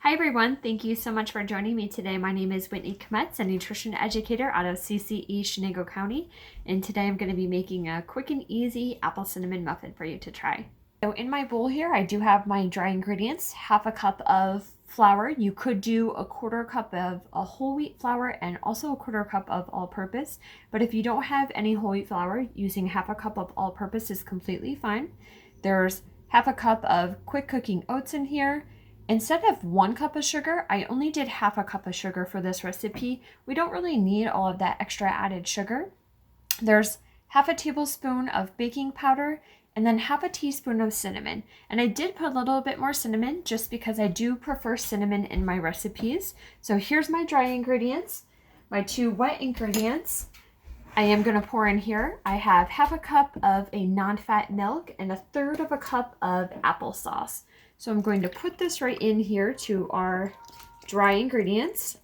Hi everyone, thank you so much for joining me today. My name is Whitney Kometz, a nutrition educator out of CCE, Chenango County, and today I'm going to be making a quick and easy apple cinnamon muffin for you to try. So in my bowl here, I do have my dry ingredients, half a cup of flour. You could do a quarter cup of a whole wheat flour and also a quarter cup of all-purpose, but if you don't have any whole wheat flour, using half a cup of all-purpose is completely fine. There's half a cup of quick cooking oats in here. Instead of 1 cup of sugar, I only did half a cup of sugar for this recipe. We don't really need all of that extra added sugar. There's half a tablespoon of baking powder and then half a teaspoon of cinnamon. And I did put a little bit more cinnamon just because I do prefer cinnamon in my recipes. So here's my dry ingredients, my 2 wet ingredients. I am going to pour in here. I have half a cup of a non-fat milk and 1/3 of a cup of applesauce. So I'm going to put this right in here to our dry ingredients.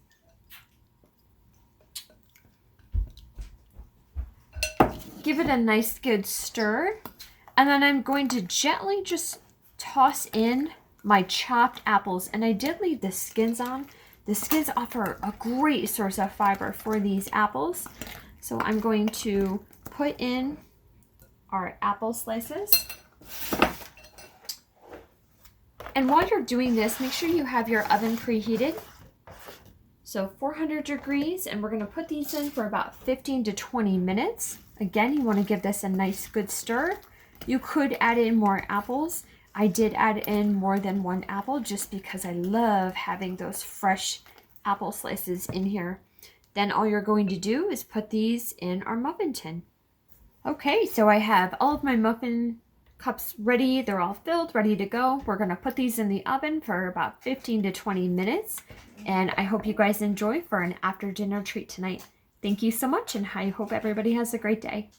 Give it a nice good stir. And then I'm going to gently just toss in my chopped apples. And I did leave the skins on. The skins offer a great source of fiber for these apples. So I'm going to put in our apple slices. And while you're doing this, make sure you have your oven preheated. So 400 degrees, and we're going to put these in for about 15 to 20 minutes. Again, you want to give this a nice good stir. You could add in more apples. I did add in more than 1 apple just because I love having those fresh apple slices in here. Then all you're going to do is put these in our muffin tin. Okay, so I have all of my muffin cups ready. They're all filled, ready to go. We're going to put these in the oven for about 15 to 20 minutes. And I hope you guys enjoy for an after dinner treat tonight. Thank you so much, and I hope everybody has a great day.